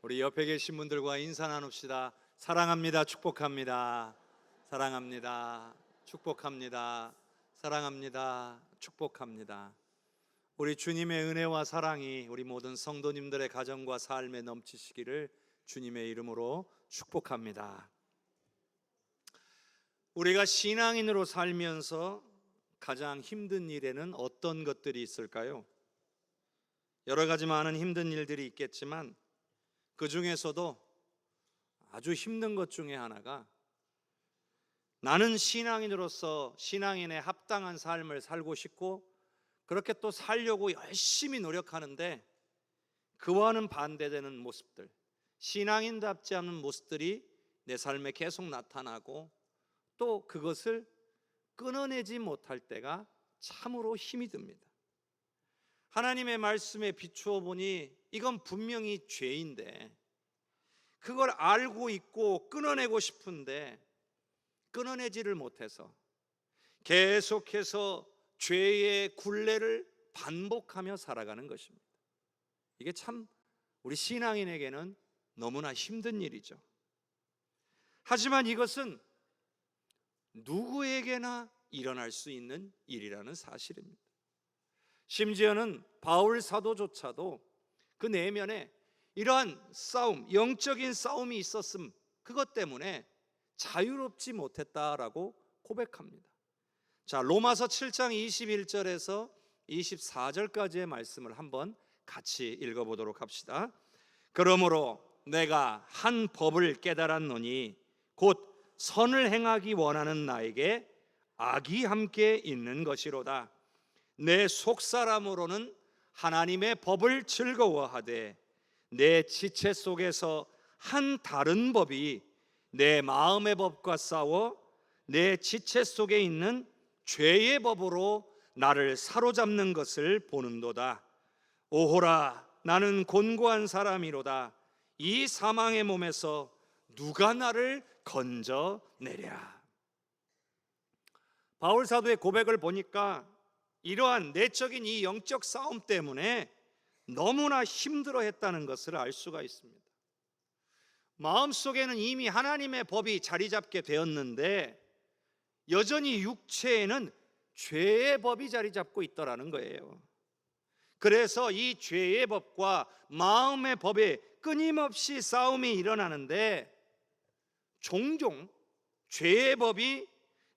우리 옆에 계신 분들과 인사 나눕시다. 사랑합니다. 축복합니다. 사랑합니다. 축복합니다. 사랑합니다. 축복합니다. 우리 주님의 은혜와 사랑이 우리 모든 성도님들의 가정과 삶에 넘치시기를 주님의 이름으로 축복합니다. 우리가 신앙인으로 살면서 가장 힘든 일에는 어떤 것들이 있을까요? 여러 가지 많은 힘든 일들이 있겠지만 그 중에서도 아주 힘든 것 중에 하나가 나는 신앙인으로서 신앙인의 합당한 삶을 살고 싶고 그렇게 또 살려고 열심히 노력하는데 그와는 반대되는 모습들, 신앙인답지 않은 모습들이 내 삶에 계속 나타나고 또 그것을 끊어내지 못할 때가 참으로 힘이 듭니다. 하나님의 말씀에 비추어 보니 이건 분명히 죄인데 그걸 알고 있고 끊어내고 싶은데 끊어내지를 못해서 계속해서 죄의 굴레를 반복하며 살아가는 것입니다. 이게 참 우리 신앙인에게는 너무나 힘든 일이죠. 하지만 이것은 누구에게나 일어날 수 있는 일이라는 사실입니다. 심지어는 바울 사도조차도 그 내면에 이러한 싸움, 영적인 싸움이 있었음, 그것 때문에 자유롭지 못했다라고 고백합니다. 자, 로마서 7장 21절에서 24절까지의 말씀을 한번 같이 읽어보도록 합시다. 그러므로 내가 한 법을 깨달았노니 곧 선을 행하기 원하는 나에게 악이 함께 있는 것이로다. 내 속사람으로는 하나님의 법을 즐거워하되 내 지체 속에서 한 다른 법이 내 마음의 법과 싸워 내 지체 속에 있는 죄의 법으로 나를 사로잡는 것을 보는도다. 오호라, 나는 곤고한 사람이로다. 이 사망의 몸에서 누가 나를 건져내랴. 바울 사도의 고백을 보니까 이러한 내적인 이 영적 싸움 때문에 너무나 힘들어했다는 것을 알 수가 있습니다. 마음속에는 이미 하나님의 법이 자리 잡게 되었는데 여전히 육체에는 죄의 법이 자리 잡고 있더라는 거예요. 그래서 이 죄의 법과 마음의 법에 끊임없이 싸움이 일어나는데 종종 죄의 법이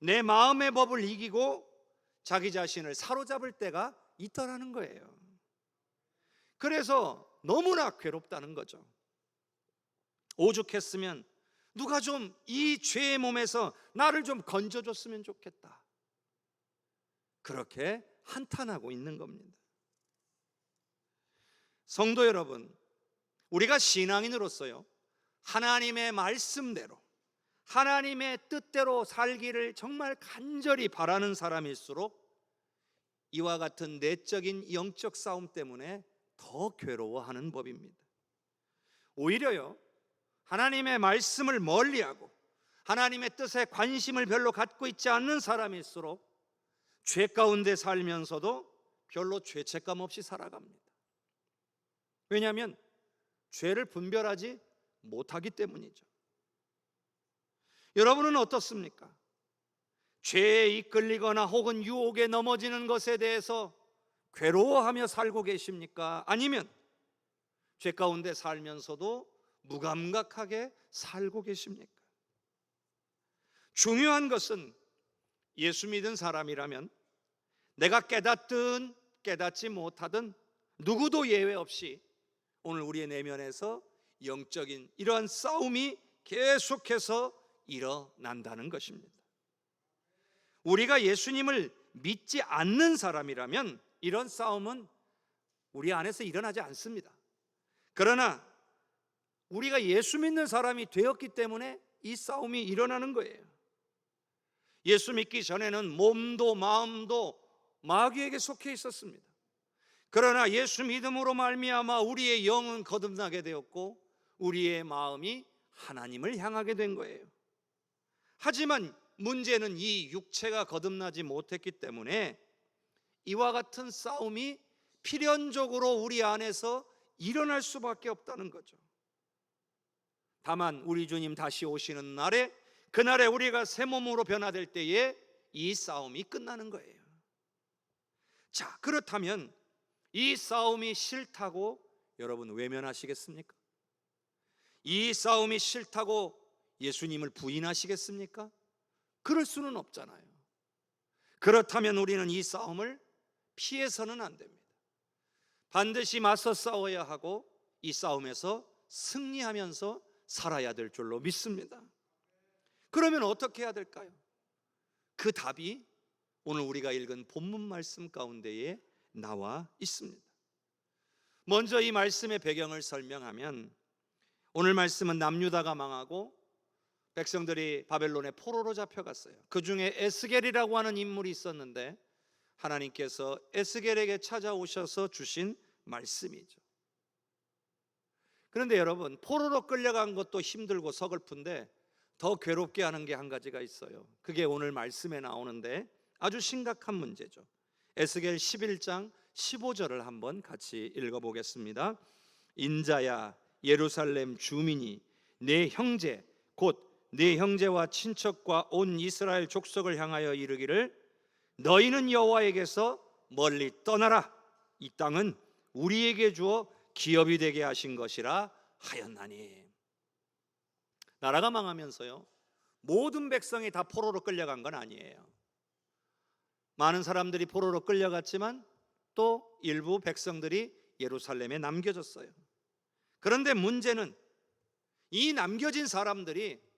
내 마음의 법을 이기고 자기 자신을 사로잡을 때가 있더라는 거예요. 그래서 너무나 괴롭다는 거죠. 오죽했으면 누가 좀 이 죄의 몸에서 나를 좀 건져줬으면 좋겠다, 그렇게 한탄하고 있는 겁니다. 성도 여러분, 우리가 신앙인으로서요, 하나님의 말씀대로 하나님의 뜻대로 살기를 정말 간절히 바라는 사람일수록 이와 같은 내적인 영적 싸움 때문에 더 괴로워하는 법입니다. 오히려요, 하나님의 말씀을 멀리하고 하나님의 뜻에 관심을 별로 갖고 있지 않는 사람일수록 죄 가운데 살면서도 별로 죄책감 없이 살아갑니다. 왜냐하면 죄를 분별하지 못하기 때문이죠. 여러분은 어떻습니까? 죄에 이끌리거나 혹은 유혹에 넘어지는 것에 대해서 괴로워하며 살고 계십니까? 아니면 죄 가운데 살면서도 무감각하게 살고 계십니까? 중요한 것은 예수 믿은 사람이라면 내가 깨닫든 깨닫지 못하든 누구도 예외 없이 오늘 우리의 내면에서 영적인 이러한 싸움이 계속해서 일어난다는 것입니다. 우리가 예수님을 믿지 않는 사람이라면 이런 싸움은 우리 안에서 일어나지 않습니다. 그러나 우리가 예수 믿는 사람이 되었기 때문에 이 싸움이 일어나는 거예요. 예수 믿기 전에는 몸도 마음도 마귀에게 속해 있었습니다. 그러나 예수 믿음으로 말미암아 우리의 영은 거듭나게 되었고 우리의 마음이 하나님을 향하게 된 거예요. 하지만 문제는 이 육체가 거듭나지 못했기 때문에 이와 같은 싸움이 필연적으로 우리 안에서 일어날 수밖에 없다는 거죠. 다만 우리 주님 다시 오시는 날에, 그날에 우리가 새 몸으로 변화될 때에 이 싸움이 끝나는 거예요. 자, 그렇다면 이 싸움이 싫다고 여러분 외면하시겠습니까? 이 싸움이 싫다고 예수님을 부인하시겠습니까? 그럴 수는 없잖아요. 그렇다면 우리는 이 싸움을 피해서는 안 됩니다. 반드시 맞서 싸워야 하고 이 싸움에서 승리하면서 살아야 될 줄로 믿습니다. 그러면 어떻게 해야 될까요? 그 답이 오늘 우리가 읽은 본문 말씀 가운데에 나와 있습니다. 먼저 이 말씀의 배경을 설명하면, 오늘 말씀은 남유다가 망하고 백성들이 바벨론의 포로로 잡혀갔어요. 그 중에 에스겔이라고 하는 인물이 있었는데 하나님께서 에스겔에게 찾아오셔서 주신 말씀이죠. 그런데 여러분, 포로로 끌려간 것도 힘들고 서글픈데 더 괴롭게 하는 게 한 가지가 있어요. 그게 오늘 말씀에 나오는데 아주 심각한 문제죠. 에스겔 11장 15절을 한번 같이 읽어보겠습니다. 인자야 예루살렘 주민이 내 형제 곧 네 형제와 친척과 온 이스라엘 족속을 향하여 이르기를 너희는 여호와에게서 멀리 떠나라. 이 땅은 우리에게 주어 기업이 되게 하신 것이라 하였나니. 나라가 망하면서요, 모든 백성이 다 포로로 끌려간 건 아니에요. 많은 사람들이 포로로 끌려갔지만 또 일부 백성들이 예루살렘에 남겨졌어요. 그런데 문제는 이 남겨진 사람들이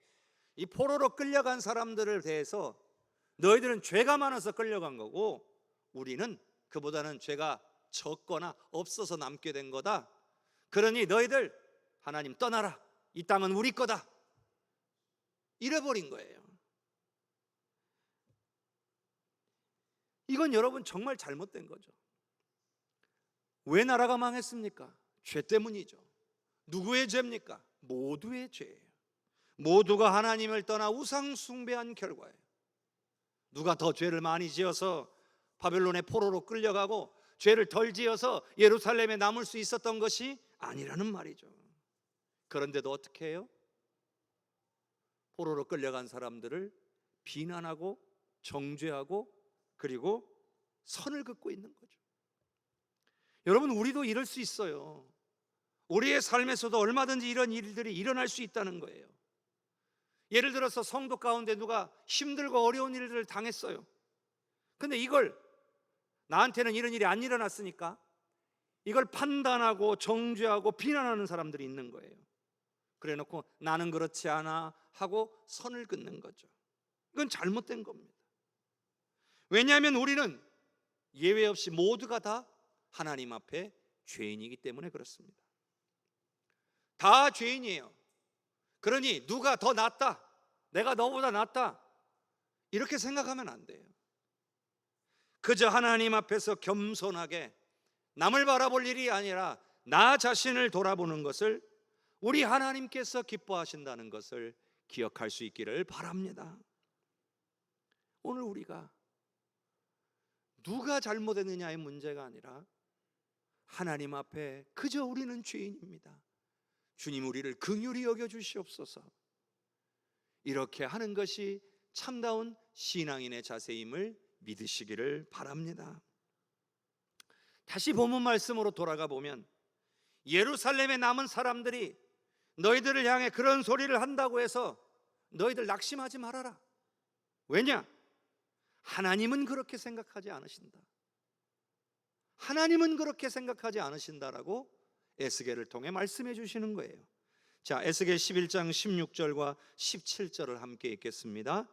이 포로로 끌려간 사람들을 대해서 너희들은 죄가 많아서 끌려간 거고 우리는 그보다는 죄가 적거나 없어서 남게 된 거다. 그러니 너희들 하나님 떠나라. 이 땅은 우리 거다. 이래버린 거예요. 이건 여러분 정말 잘못된 거죠. 왜 나라가 망했습니까? 죄 때문이죠. 누구의 죄입니까? 모두의 죄예요. 모두가 하나님을 떠나 우상 숭배한 결과예요. 누가 더 죄를 많이 지어서 바벨론의 포로로 끌려가고 죄를 덜 지어서 예루살렘에 남을 수 있었던 것이 아니라는 말이죠. 그런데도 어떻게 해요? 포로로 끌려간 사람들을 비난하고 정죄하고 그리고 선을 긋고 있는 거죠. 여러분, 우리도 이럴 수 있어요. 우리의 삶에서도 얼마든지 이런 일들이 일어날 수 있다는 거예요. 예를 들어서 성도 가운데 누가 힘들고 어려운 일들을 당했어요. 근데 이걸 나한테는 이런 일이 안 일어났으니까 이걸 판단하고 정죄하고 비난하는 사람들이 있는 거예요. 그래 놓고 나는 그렇지 않아 하고 선을 긋는 거죠. 이건 잘못된 겁니다. 왜냐하면 우리는 예외 없이 모두가 다 하나님 앞에 죄인이기 때문에 그렇습니다. 다 죄인이에요. 그러니 누가 더 낫다, 내가 너보다 낫다, 이렇게 생각하면 안 돼요. 그저 하나님 앞에서 겸손하게 남을 바라볼 일이 아니라 나 자신을 돌아보는 것을 우리 하나님께서 기뻐하신다는 것을 기억할 수 있기를 바랍니다. 오늘 우리가 누가 잘못했느냐의 문제가 아니라 하나님 앞에 그저 우리는 죄인입니다. 주님 우리를 긍휼히 여겨 주시옵소서. 이렇게 하는 것이 참다운 신앙인의 자세임을 믿으시기를 바랍니다. 다시 본문 말씀으로 돌아가 보면 예루살렘에 남은 사람들이 너희들을 향해 그런 소리를 한다고 해서 너희들 낙심하지 말아라. 왜냐? 하나님은 그렇게 생각하지 않으신다. 하나님은 그렇게 생각하지 않으신다라고 에스겔을 통해 말씀해 주시는 거예요. 자, 에스겔 11장 16절과 17절을 함께 읽겠습니다.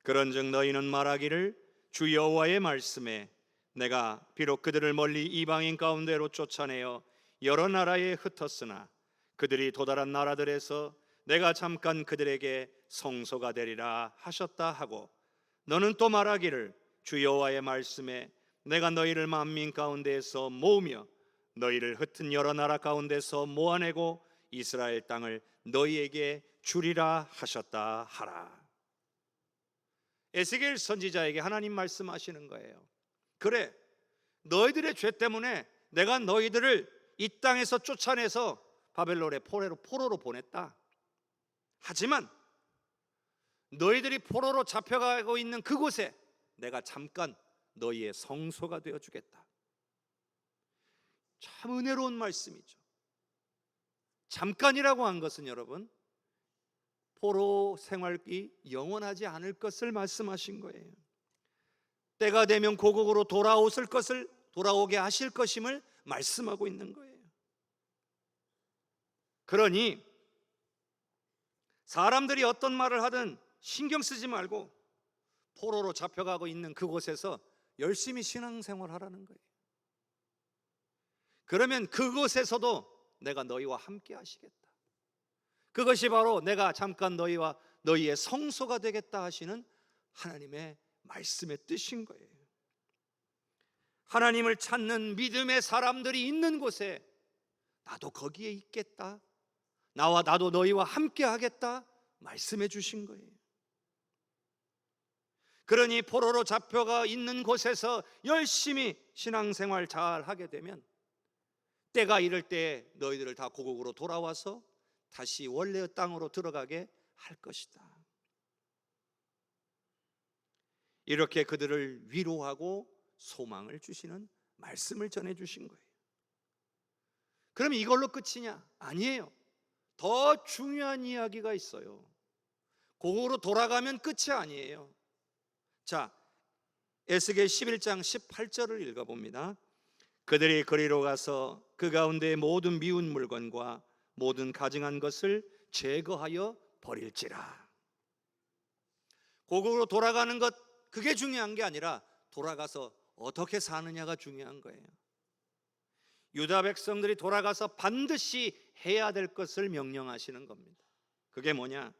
그런즉 너희는 말하기를 주 여호와의 말씀에 내가 비록 그들을 멀리 이방인 가운데로 쫓아내어 여러 나라에 흩었으나 그들이 도달한 나라들에서 내가 잠깐 그들에게 성소가 되리라 하셨다 하고, 너는 또 말하기를 주 여호와의 말씀에 내가 너희를 만민 가운데에서 모으며 너희를 흩은 여러 나라 가운데서 모아내고 이스라엘 땅을 너희에게 주리라 하셨다 하라. 에스겔 선지자에게 하나님 말씀하시는 거예요. 그래, 너희들의 죄 때문에 내가 너희들을 이 땅에서 쫓아내서 바벨론의 포로로 보냈다. 하지만 너희들이 포로로 잡혀가고 있는 그곳에 내가 잠깐 너희의 성소가 되어주겠다. 참 은혜로운 말씀이죠. 잠깐이라고 한 것은 여러분, 포로 생활이 영원하지 않을 것을 말씀하신 거예요. 때가 되면 고국으로 돌아오게 하실 것임을 말씀하고 있는 거예요. 그러니 사람들이 어떤 말을 하든 신경 쓰지 말고 포로로 잡혀가고 있는 그곳에서 열심히 신앙생활 하라는 거예요. 그러면 그곳에서도 내가 너희와 함께 하시겠다. 그것이 바로 내가 잠깐 너희와 너희의 성소가 되겠다 하시는 하나님의 말씀의 뜻인 거예요. 하나님을 찾는 믿음의 사람들이 있는 곳에 나도 거기에 있겠다, 나도 너희와 함께 하겠다 말씀해 주신 거예요. 그러니 포로로 잡혀가 있는 곳에서 열심히 신앙생활 잘 하게 되면 때가 이를 때 너희들을 다 고국으로 돌아와서 다시 원래의 땅으로 들어가게 할 것이다. 이렇게 그들을 위로하고 소망을 주시는 말씀을 전해 주신 거예요. 그럼 이걸로 끝이냐? 아니에요. 더 중요한 이야기가 있어요. 고국으로 돌아가면 끝이 아니에요. 자, 에스겔 11장 18절을 읽어봅니다. 그들이 거리로 가서 그 가운데 모든 미운 물건과 모든 가증한 것을 제거하여 버릴지라. 고국으로 돌아가는 것, 그게 중요한 게 아니라 돌아가서 어떻게 사느냐가 중요한 거예요. 유다 백성들이 돌아가서 반드시 해야 될 것을 명령하시는 겁니다. 그게 뭐냐?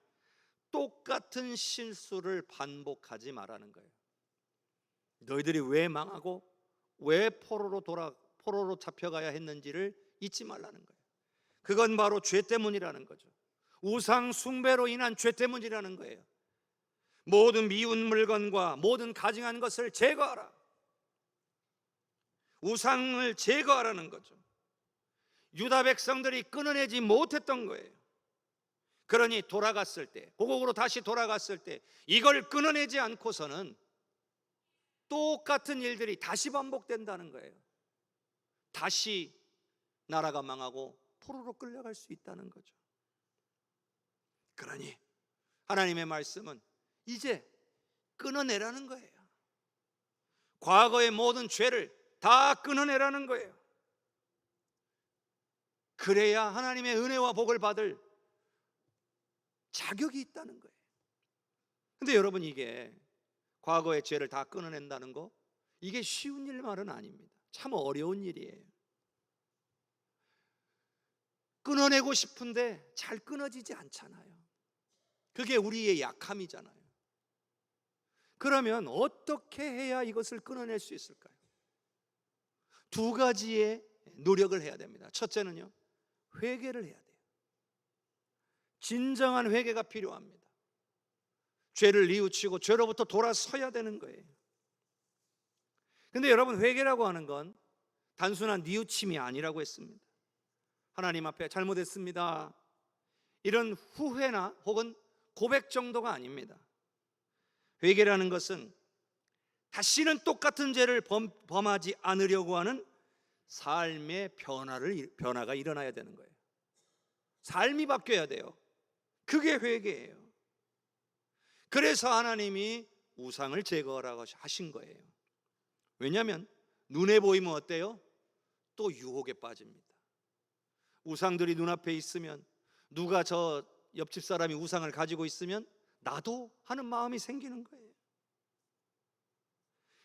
똑같은 실수를 반복하지 말라는 거예요. 너희들이 왜 망하고 왜 포로로 잡혀가야 했는지를 잊지 말라는 거예요. 그건 바로 죄 때문이라는 거죠. 우상 숭배로 인한 죄 때문이라는 거예요. 모든 미운 물건과 모든 가증한 것을 제거하라. 우상을 제거하라는 거죠. 유다 백성들이 끊어내지 못했던 거예요. 그러니 돌아갔을 때, 고국으로 다시 돌아갔을 때 이걸 끊어내지 않고서는 똑같은 일들이 다시 반복된다는 거예요. 다시 나라가 망하고 포로로 끌려갈 수 있다는 거죠. 그러니 하나님의 말씀은 이제 끊어내라는 거예요. 과거의 모든 죄를 다 끊어내라는 거예요. 그래야 하나님의 은혜와 복을 받을 자격이 있다는 거예요. 근데 여러분, 이게 과거의 죄를 다 끊어낸다는 거, 이게 쉬운 일 말은 아닙니다. 참 어려운 일이에요. 끊어내고 싶은데 잘 끊어지지 않잖아요. 그게 우리의 약함이잖아요. 그러면 어떻게 해야 이것을 끊어낼 수 있을까요? 두 가지의 노력을 해야 됩니다. 첫째는요, 회개를 해야 돼요. 진정한 회개가 필요합니다. 죄를 뉘우치고 죄로부터 돌아서야 되는 거예요. 근데 여러분, 회개라고 하는 건 단순한 뉘우침이 아니라고 했습니다. 하나님 앞에 잘못했습니다, 이런 후회나 혹은 고백 정도가 아닙니다. 회개라는 것은 다시는 똑같은 죄를 범하지 않으려고 하는 삶의 변화가 일어나야 되는 거예요. 삶이 바뀌어야 돼요. 그게 회개예요. 그래서 하나님이 우상을 제거하라고 하신 거예요. 왜냐하면 눈에 보이면 어때요? 또 유혹에 빠집니다. 우상들이 눈앞에 있으면, 누가 저 옆집 사람이 우상을 가지고 있으면 나도 하는 마음이 생기는 거예요.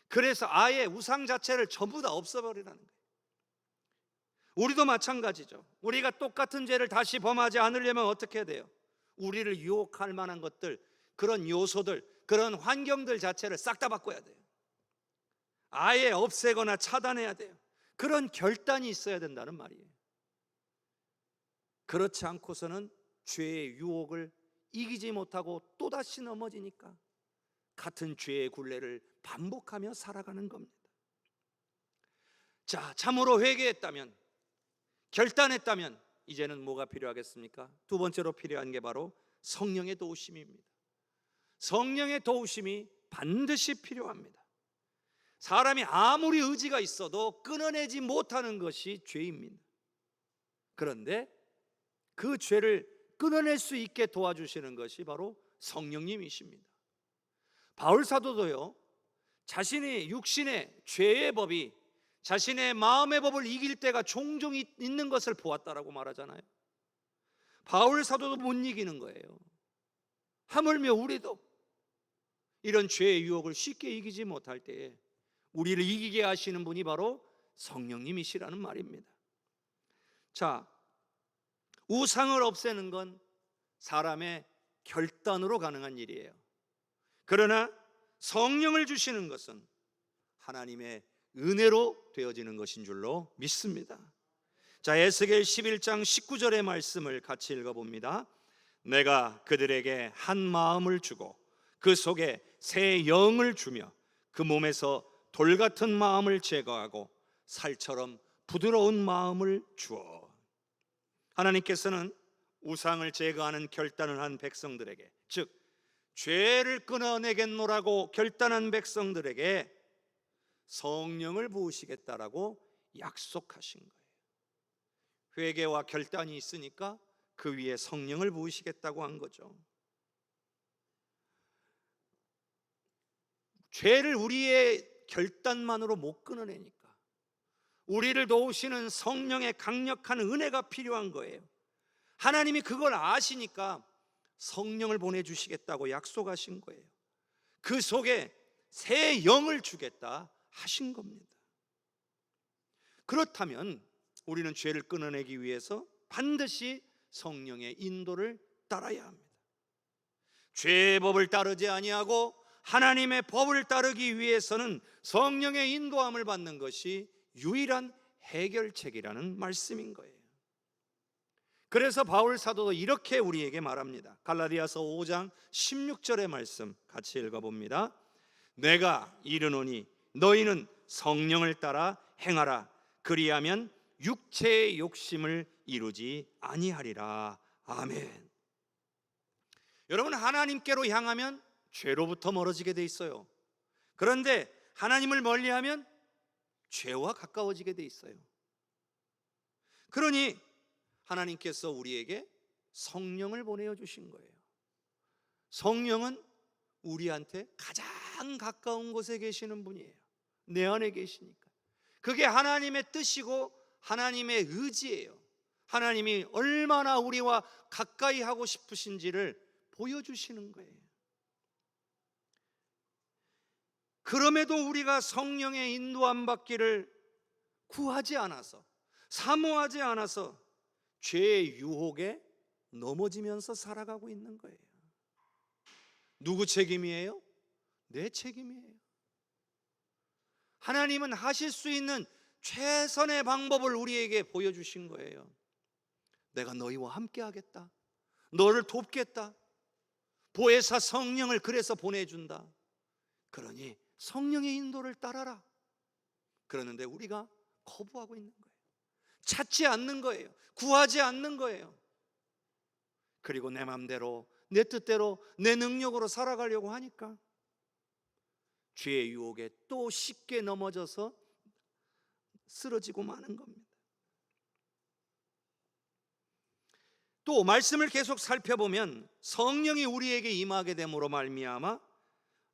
그래서 아예 우상 자체를 전부 다 없애버리라는 거예요. 우리도 마찬가지죠. 우리가 똑같은 죄를 다시 범하지 않으려면 어떻게 해야 돼요? 우리를 유혹할 만한 것들, 그런 요소들, 그런 환경들 자체를 싹 다 바꿔야 돼요. 아예 없애거나 차단해야 돼요. 그런 결단이 있어야 된다는 말이에요. 그렇지 않고서는 죄의 유혹을 이기지 못하고 또다시 넘어지니까 같은 죄의 굴레를 반복하며 살아가는 겁니다. 자, 참으로 회개했다면, 결단했다면 이제는 뭐가 필요하겠습니까? 두 번째로 필요한 게 바로 성령의 도우심입니다. 성령의 도우심이 반드시 필요합니다. 사람이 아무리 의지가 있어도 끊어내지 못하는 것이 죄입니다. 그런데 그 죄를 끊어낼 수 있게 도와주시는 것이 바로 성령님이십니다. 바울 사도도요, 자신이 육신의 죄의 법이 자신의 마음의 법을 이길 때가 종종 있는 것을 보았다라고 말하잖아요. 바울 사도도 못 이기는 거예요. 하물며 우리도 이런 죄의 유혹을 쉽게 이기지 못할 때에 우리를 이기게 하시는 분이 바로 성령님이시라는 말입니다. 자, 우상을 없애는 건 사람의 결단으로 가능한 일이에요. 그러나 성령을 주시는 것은 하나님의 은혜로 되어지는 것인 줄로 믿습니다. 자, 에스겔 11장 19절의 말씀을 같이 읽어봅니다. 내가 그들에게 한 마음을 주고 그 속에 새 영을 주며 그 몸에서 돌 같은 마음을 제거하고 살처럼 부드러운 마음을 주어. 하나님께서는 우상을 제거하는 결단을 한 백성들에게, 즉 죄를 끊어내겠노라고 결단한 백성들에게 성령을 부으시겠다라고 약속하신 거예요. 회개와 결단이 있으니까 그 위에 성령을 부으시겠다고 한 거죠. 죄를 우리의 결단만으로 못 끊어내니까 우리를 도우시는 성령의 강력한 은혜가 필요한 거예요. 하나님이 그걸 아시니까 성령을 보내주시겠다고 약속하신 거예요. 그 속에 새 영을 주겠다 하신 겁니다. 그렇다면 우리는 죄를 끊어내기 위해서 반드시 성령의 인도를 따라야 합니다. 죄의 법을 따르지 아니하고 하나님의 법을 따르기 위해서는 성령의 인도함을 받는 것이 유일한 해결책이라는 말씀인 거예요. 그래서 바울 사도도 이렇게 우리에게 말합니다. 갈라디아서 5장 16절의 말씀 같이 읽어봅니다. 내가 이르노니 너희는 성령을 따라 행하라. 그리하면 육체의 욕심을 이루지 아니하리라. 아멘. 여러분, 하나님께로 향하면 죄로부터 멀어지게 돼 있어요. 그런데 하나님을 멀리하면 죄와 가까워지게 돼 있어요. 그러니 하나님께서 우리에게 성령을 보내어 주신 거예요. 성령은 우리한테 가장 가까운 곳에 계시는 분이에요. 내 안에 계시니까. 그게 하나님의 뜻이고 하나님의 의지예요. 하나님이 얼마나 우리와 가까이 하고 싶으신지를 보여주시는 거예요. 그럼에도 우리가 성령의 인도함 받기를 구하지 않아서, 사모하지 않아서 죄의 유혹에 넘어지면서 살아가고 있는 거예요. 누구 책임이에요? 내 책임이에요. 하나님은 하실 수 있는 최선의 방법을 우리에게 보여주신 거예요. 내가 너희와 함께 하겠다. 너를 돕겠다. 보혜사 성령을 그래서 보내준다. 그러니 성령의 인도를 따라라. 그러는데 우리가 거부하고 있는 거예요. 찾지 않는 거예요. 구하지 않는 거예요. 그리고 내 마음대로, 내 뜻대로, 내 능력으로 살아가려고 하니까 죄의 유혹에 또 쉽게 넘어져서 쓰러지고 마는 겁니다. 또 말씀을 계속 살펴보면 성령이 우리에게 임하게 됨으로 말미암아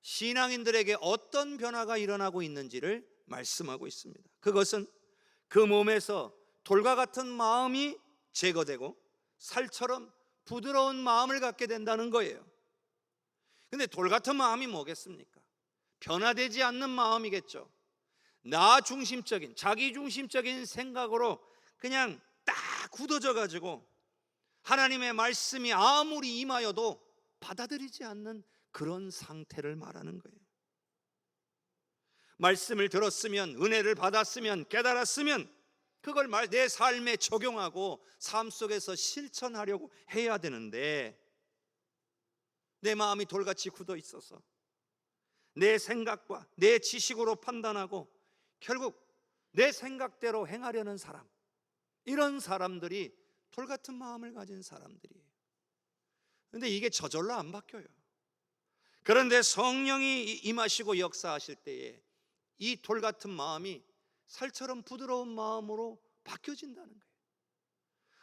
신앙인들에게 어떤 변화가 일어나고 있는지를 말씀하고 있습니다. 그것은 그 몸에서 돌과 같은 마음이 제거되고 살처럼 부드러운 마음을 갖게 된다는 거예요. 근데 돌 같은 마음이 뭐겠습니까? 변화되지 않는 마음이겠죠. 나 중심적인, 자기 중심적인 생각으로 그냥 딱 굳어져 가지고 하나님의 말씀이 아무리 임하여도 받아들이지 않는 그런 상태를 말하는 거예요. 말씀을 들었으면, 은혜를 받았으면, 깨달았으면 그걸 내 삶에 적용하고 삶 속에서 실천하려고 해야 되는데 내 마음이 돌같이 굳어 있어서 내 생각과 내 지식으로 판단하고 결국 내 생각대로 행하려는 사람, 이런 사람들이 돌같은 마음을 가진 사람들이에요. 그런데 이게 저절로 안 바뀌어요. 그런데 성령이 임하시고 역사하실 때에 이 돌 같은 마음이 살처럼 부드러운 마음으로 바뀌어진다는 거예요.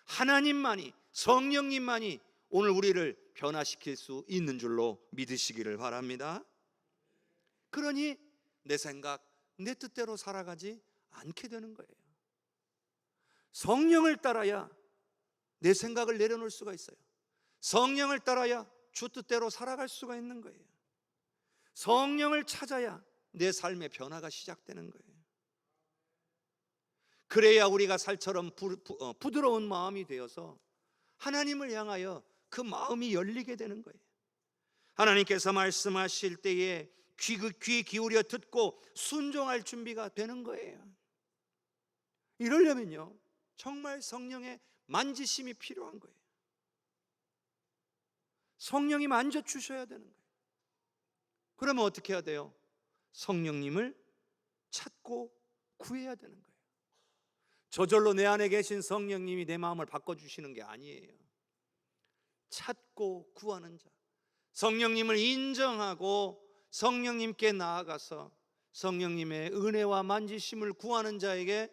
하나님만이, 성령님만이 오늘 우리를 변화시킬 수 있는 줄로 믿으시기를 바랍니다. 그러니 내 생각, 내 뜻대로 살아가지 않게 되는 거예요. 성령을 따라야 내 생각을 내려놓을 수가 있어요. 성령을 따라야 주 뜻대로 살아갈 수가 있는 거예요. 성령을 찾아야 내 삶의 변화가 시작되는 거예요. 그래야 우리가 살처럼 부드러운 마음이 되어서 하나님을 향하여 그 마음이 열리게 되는 거예요. 하나님께서 말씀하실 때에 귀 기울여 듣고 순종할 준비가 되는 거예요. 이러려면요, 정말 성령의 만지심이 필요한 거예요. 성령이 만져주셔야 되는 거예요. 그러면 어떻게 해야 돼요? 성령님을 찾고 구해야 되는 거예요. 저절로 내 안에 계신 성령님이 내 마음을 바꿔주시는 게 아니에요. 찾고 구하는 자, 성령님을 인정하고 성령님께 나아가서 성령님의 은혜와 만지심을 구하는 자에게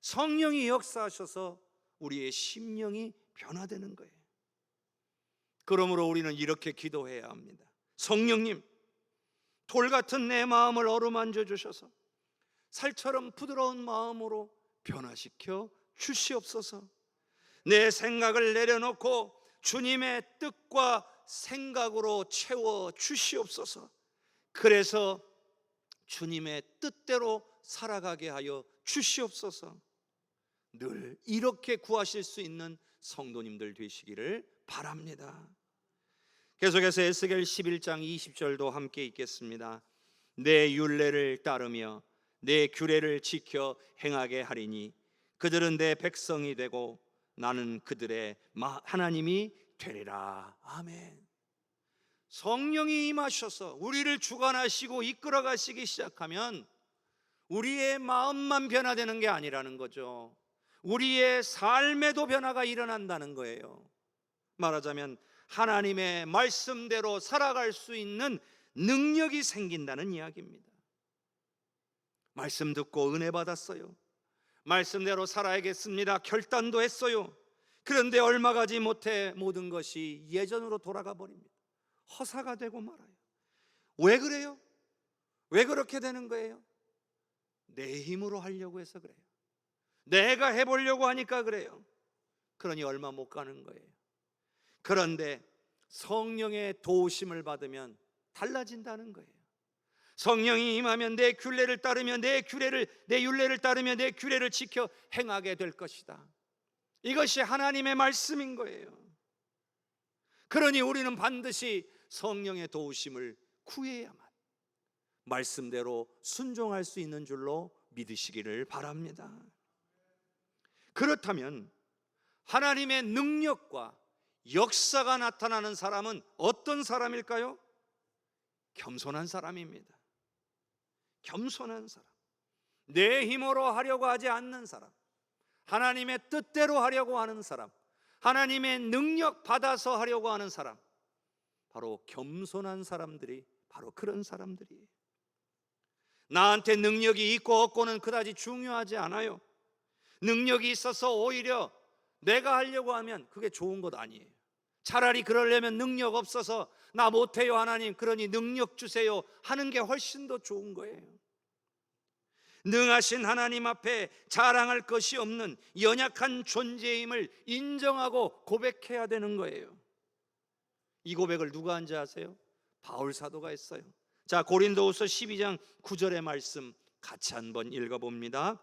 성령이 역사하셔서 우리의 심령이 변화되는 거예요. 그러므로 우리는 이렇게 기도해야 합니다. 성령님, 돌 같은 내 마음을 어루만져 주셔서 살처럼 부드러운 마음으로 변화시켜 주시옵소서. 내 생각을 내려놓고 주님의 뜻과 생각으로 채워 주시옵소서. 그래서 주님의 뜻대로 살아가게 하여 주시옵소서. 늘 이렇게 구하실 수 있는 성도님들 되시기를 바랍니다. 계속해서 에스겔 11장 20절도 함께 읽겠습니다. 내 율례를 따르며 내 규례를 지켜 행하게 하리니 그들은 내 백성이 되고 나는 그들의 하나님이 되리라. 아멘. 성령이 임하셔서 우리를 주관하시고 이끌어 가시기 시작하면 우리의 마음만 변화되는 게 아니라는 거죠. 우리의 삶에도 변화가 일어난다는 거예요. 말하자면 하나님의 말씀대로 살아갈 수 있는 능력이 생긴다는 이야기입니다. 말씀 듣고 은혜 받았어요. 말씀대로 살아야겠습니다. 결단도 했어요. 그런데 얼마 가지 못해 모든 것이 예전으로 돌아가 버립니다. 허사가 되고 말아요. 왜 그래요? 왜 그렇게 되는 거예요? 내 힘으로 하려고 해서 그래요. 내가 해보려고 하니까 그래요. 그러니 얼마 못 가는 거예요. 그런데 성령의 도우심을 받으면 달라진다는 거예요. 성령이 임하면 내 규례를 따르며 내 율례를 따르며 내 규례를 지켜 행하게 될 것이다. 이것이 하나님의 말씀인 거예요. 그러니 우리는 반드시 성령의 도우심을 구해야만 말씀대로 순종할 수 있는 줄로 믿으시기를 바랍니다. 그렇다면 하나님의 능력과 역사가 나타나는 사람은 어떤 사람일까요? 겸손한 사람입니다. 겸손한 사람, 내 힘으로 하려고 하지 않는 사람, 하나님의 뜻대로 하려고 하는 사람, 하나님의 능력 받아서 하려고 하는 사람, 바로 겸손한 사람들이 바로 그런 사람들이에요. 나한테 능력이 있고 없고는 그다지 중요하지 않아요. 능력이 있어서 오히려 내가 하려고 하면 그게 좋은 것 아니에요. 차라리 그러려면 능력 없어서 나 못해요 하나님, 그러니 능력 주세요 하는 게 훨씬 더 좋은 거예요. 능하신 하나님 앞에 자랑할 것이 없는 연약한 존재임을 인정하고 고백해야 되는 거예요. 이 고백을 누가 한지 아세요? 바울 사도가 했어요. 자, 고린도후서 12장 9절의 말씀 같이 한번 읽어봅니다.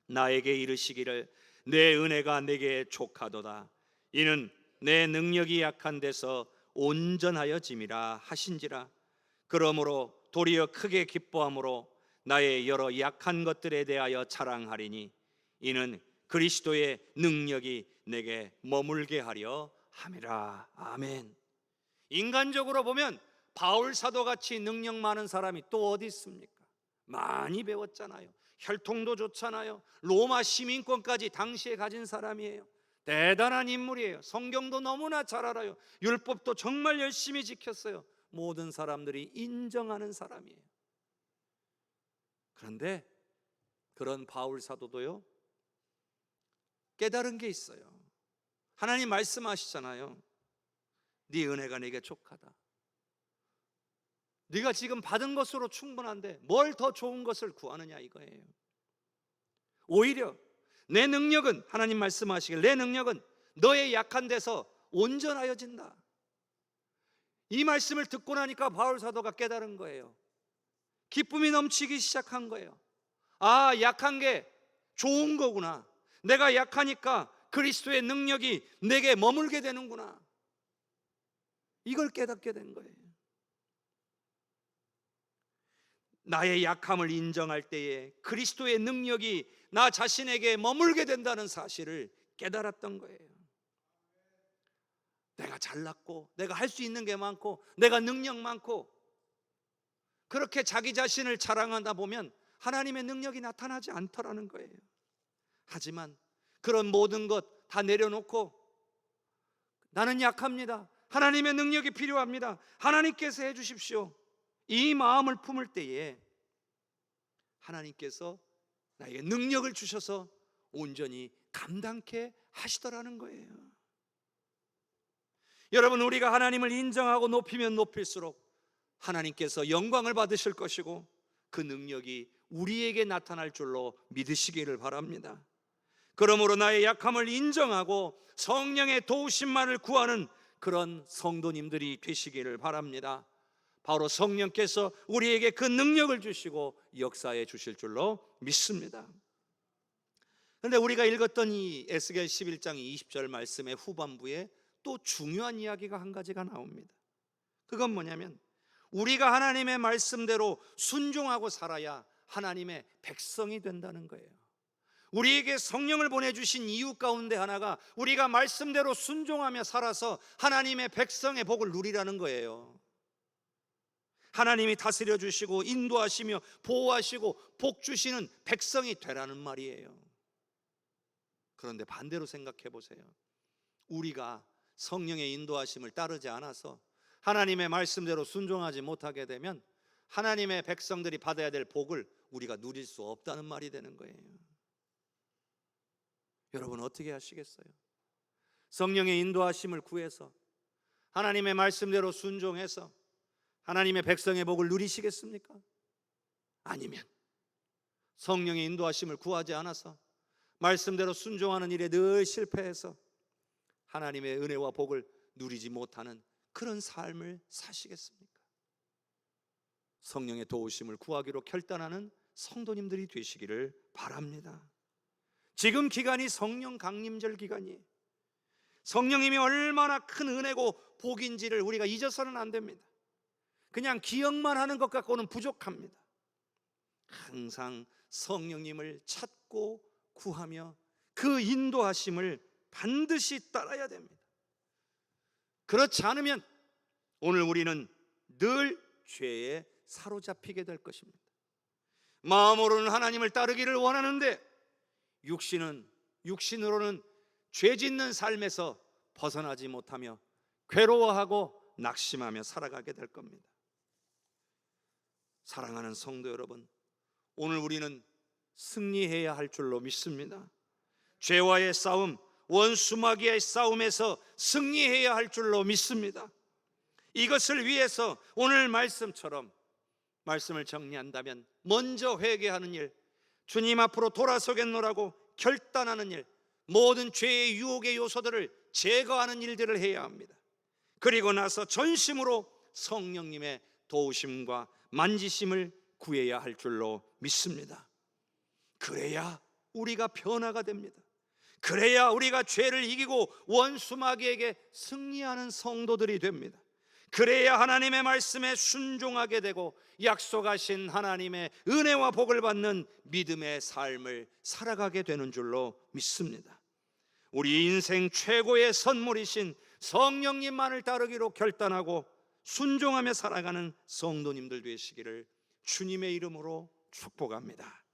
나에게 이르시기를 내 은혜가 내게 족하도다. 이는 내 능력이 약한 데서 온전하여짐이라 하신지라. 그러므로 도리어 크게 기뻐함으로 나의 여러 약한 것들에 대하여 자랑하리니 이는 그리스도의 능력이 내게 머물게 하려 함이라. 아멘. 인간적으로 보면 바울 사도같이 능력 많은 사람이 또 어디 있습니까? 많이 배웠잖아요. 혈통도 좋잖아요. 로마 시민권까지 당시에 가진 사람이에요. 대단한 인물이에요. 성경도 너무나 잘 알아요. 율법도 정말 열심히 지켰어요. 모든 사람들이 인정하는 사람이에요. 그런데 그런 바울 사도도요, 깨달은 게 있어요. 하나님 말씀하시잖아요. 네 은혜가 내게 족하다. 네가 지금 받은 것으로 충분한데 뭘 더 좋은 것을 구하느냐 이거예요. 오히려 내 능력은, 하나님 말씀하시길, 내 능력은 너의 약한 데서 온전하여진다. 이 말씀을 듣고 나니까 바울 사도가 깨달은 거예요. 기쁨이 넘치기 시작한 거예요. 아, 약한 게 좋은 거구나. 내가 약하니까 그리스도의 능력이 내게 머물게 되는구나. 이걸 깨닫게 된 거예요. 나의 약함을 인정할 때에 그리스도의 능력이 나 자신에게 머물게 된다는 사실을 깨달았던 거예요. 내가 잘났고, 내가 할 수 있는 게 많고, 내가 능력 많고, 그렇게 자기 자신을 자랑하다 보면 하나님의 능력이 나타나지 않더라는 거예요. 하지만 그런 모든 것 다 내려놓고 나는 약합니다. 하나님의 능력이 필요합니다. 하나님께서 해주십시오. 이 마음을 품을 때에 하나님께서 나에게 능력을 주셔서 온전히 감당케 하시더라는 거예요. 여러분, 우리가 하나님을 인정하고 높이면 높일수록 하나님께서 영광을 받으실 것이고 그 능력이 우리에게 나타날 줄로 믿으시기를 바랍니다. 그러므로 나의 약함을 인정하고 성령의 도우심만을 구하는 그런 성도님들이 되시기를 바랍니다. 바로 성령께서 우리에게 그 능력을 주시고 역사해 주실 줄로 믿습니다. 그런데 우리가 읽었던 이 에스겔 11장 20절 말씀의 후반부에 또 중요한 이야기가 한 가지가 나옵니다. 그건 뭐냐면 우리가 하나님의 말씀대로 순종하고 살아야 하나님의 백성이 된다는 거예요. 우리에게 성령을 보내주신 이유 가운데 하나가 우리가 말씀대로 순종하며 살아서 하나님의 백성의 복을 누리라는 거예요. 하나님이 다스려 주시고 인도하시며 보호하시고 복 주시는 백성이 되라는 말이에요. 그런데 반대로 생각해 보세요. 우리가 성령의 인도하심을 따르지 않아서 하나님의 말씀대로 순종하지 못하게 되면 하나님의 백성들이 받아야 될 복을 우리가 누릴 수 없다는 말이 되는 거예요. 여러분, 어떻게 하시겠어요? 성령의 인도하심을 구해서 하나님의 말씀대로 순종해서 하나님의 백성의 복을 누리시겠습니까? 아니면 성령의 인도하심을 구하지 않아서 말씀대로 순종하는 일에 늘 실패해서 하나님의 은혜와 복을 누리지 못하는 그런 삶을 사시겠습니까? 성령의 도우심을 구하기로 결단하는 성도님들이 되시기를 바랍니다. 지금 기간이 성령 강림절 기간이에요. 성령님이 얼마나 큰 은혜고 복인지를 우리가 잊어서는 안 됩니다. 그냥 기억만 하는 것 갖고는 부족합니다. 항상 성령님을 찾고 구하며 그 인도하심을 반드시 따라야 됩니다. 그렇지 않으면 오늘 우리는 늘 죄에 사로잡히게 될 것입니다. 마음으로는 하나님을 따르기를 원하는데 육신으로는 죄 짓는 삶에서 벗어나지 못하며 괴로워하고 낙심하며 살아가게 될 겁니다. 사랑하는 성도 여러분, 오늘 우리는 승리해야 할 줄로 믿습니다. 죄와의 싸움, 원수마귀의 싸움에서 승리해야 할 줄로 믿습니다. 이것을 위해서 오늘 말씀처럼 말씀을 정리한다면 먼저 회개하는 일, 주님 앞으로 돌아서겠노라고 결단하는 일, 모든 죄의 유혹의 요소들을 제거하는 일들을 해야 합니다. 그리고 나서 전심으로 성령님의 도우심과 만지심을 구해야 할 줄로 믿습니다. 그래야 우리가 변화가 됩니다. 그래야 우리가 죄를 이기고 원수마귀에게 승리하는 성도들이 됩니다. 그래야 하나님의 말씀에 순종하게 되고 약속하신 하나님의 은혜와 복을 받는 믿음의 삶을 살아가게 되는 줄로 믿습니다. 우리 인생 최고의 선물이신 성령님만을 따르기로 결단하고 순종하며 살아가는 성도님들 되시기를 주님의 이름으로 축복합니다.